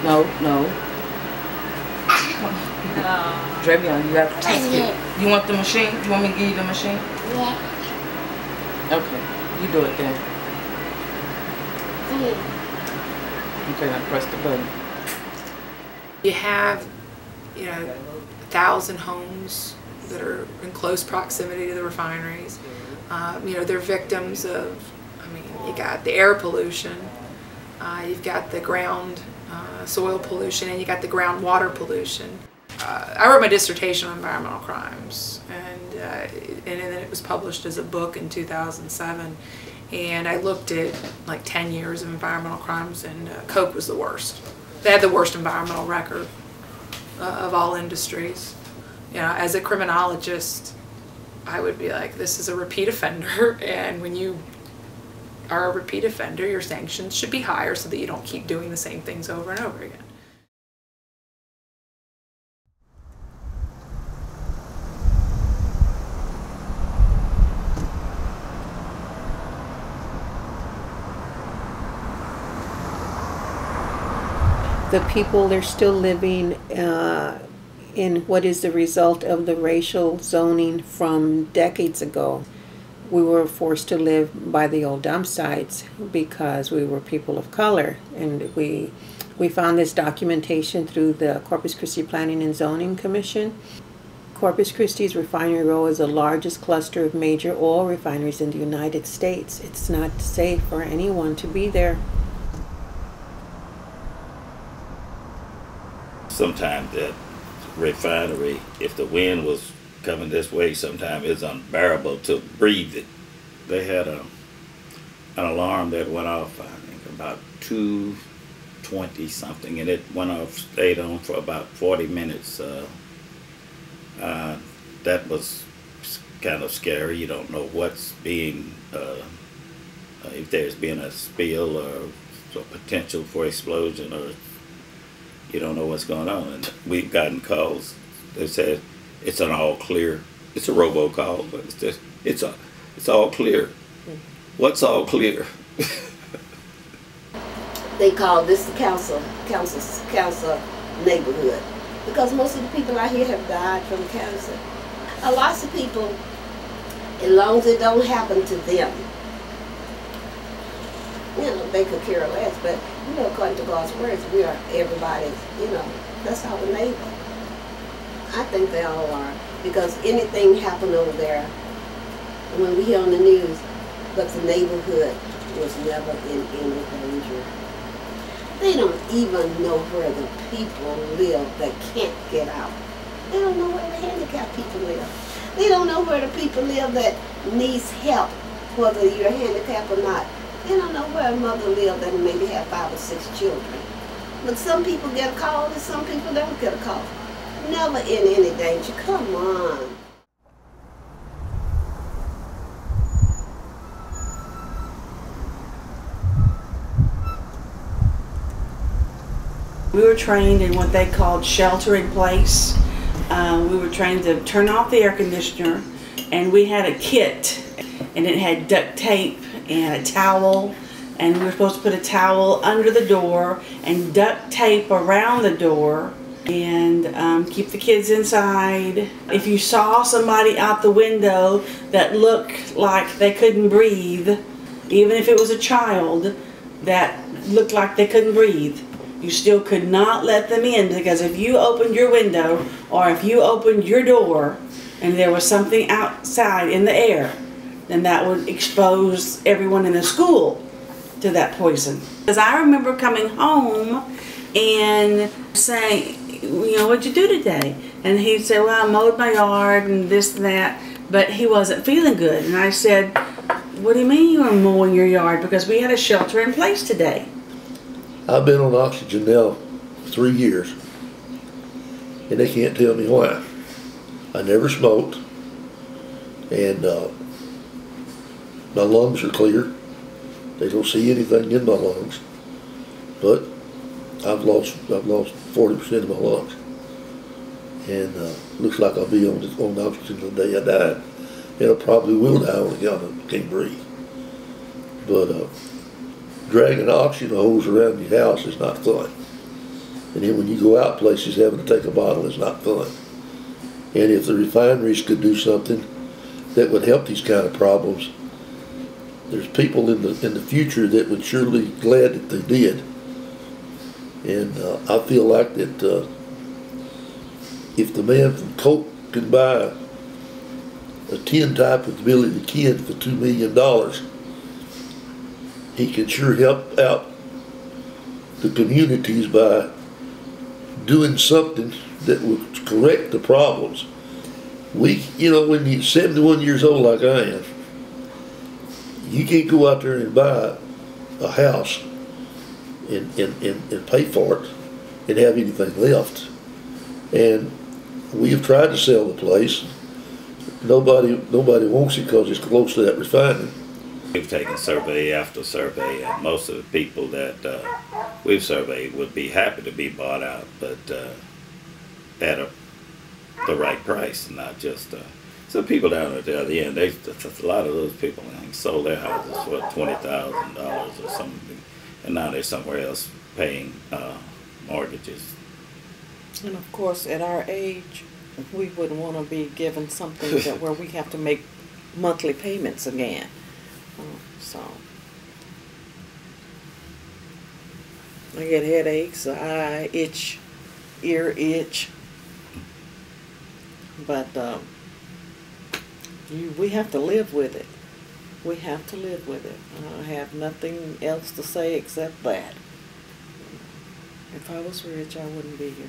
No, no. Dravion, you got to taste it. You want the machine? You want me to give you the machine? Yeah. Okay, you do it then. Okay, now press the button. You have, 1,000 homes that are in close proximity to the refineries. They're victims of, you got the air pollution, you've got the ground soil pollution, and you got the groundwater pollution. I wrote my dissertation on environmental crimes, and then it was published as a book in 2007. And I looked at like 10 years of environmental crimes, and Coke was the worst. They had the worst environmental record of all industries. As a criminologist, I would be like, this is a repeat offender, and when you are a repeat offender, your sanctions should be higher so that you don't keep doing the same things over and over again. The people, they're still living in what is the result of the racial zoning from decades ago. We were forced to live by the old dump sites because we were people of color, and we found this documentation through the Corpus Christi Planning and Zoning Commission. Corpus Christi's Refinery Row is the largest cluster of major oil refineries in the United States. It's not safe for anyone to be there. Sometimes that refinery, if the wind was coming this way, sometimes it's unbearable to breathe it. They had an alarm that went off, I think about 2:20 something, and it went off, stayed on for about 40 minutes. That was kind of scary. You don't know what's being, if there's been a spill or potential for explosion, or you don't know what's going on. And we've gotten calls that said it's an all clear. It's a robocall, but it's all clear. What's all clear? They call this the council neighborhood, because most of the people out here have died from cancer. Lots of people, as long as it don't happen to them, they could care less. But according to God's words, we are everybody's. That's our neighbor. I think they all are, because anything happened over there, when we hear on the news, but the neighborhood was never in any danger. They don't even know where the people live that can't get out. They don't know where the handicapped people live. They don't know where the people live that needs help, whether you're handicapped or not. They don't know where a mother lives that maybe have 5 or 6 children. But some people get a call and some people don't get a call. Never in any danger. Come on. We were trained in what they called shelter in place. We were trained to turn off the air conditioner, and we had a kit, and it had duct tape and a towel, and we were supposed to put a towel under the door and duct tape around the door and keep the kids inside. If you saw somebody out the window that looked like they couldn't breathe, even if it was a child that looked like they couldn't breathe, you still could not let them in, because if you opened your window or if you opened your door and there was something outside in the air, then that would expose everyone in the school to that poison. Because I remember coming home and saying, what'd you do today? And he'd say, well, I mowed my yard and this and that, but he wasn't feeling good. And I said, what do you mean you were mowing your yard? Because we had a shelter in place today. I've been on oxygen now 3 years, and they can't tell me why. I never smoked, and my lungs are clear. They don't see anything in my lungs, but I've lost 40% of my lungs, and looks like I'll be on oxygen the day I die, and I probably will die when I can't breathe. But dragging oxygen hose around your house is not fun. And then when you go out places, having to take a bottle is not fun. And if the refineries could do something that would help these kind of problems, there's people in the future that would surely be glad that they did. And I feel like that if the man from Coke can buy a tin type of Billy the Kid for $2 million, he can sure help out the communities by doing something that would correct the problems. When you're 71 years old like I am, you can't go out there and buy a house and pay for it and have anything left. And we have tried to sell the place. Nobody wants it because it's close to that refinery. We've taken survey after survey, and most of the people that we've surveyed would be happy to be bought out, but at the right price, and not just. So people down at the other end, a lot of those people sold their houses for $20,000 or something, and now they're somewhere else paying mortgages. And of course, at our age, we wouldn't want to be given something where we have to make monthly payments again. So I get headaches, eye itch, ear itch, but we have to live with it. We have to live with it. I have nothing else to say except that. If I was rich, I wouldn't be here.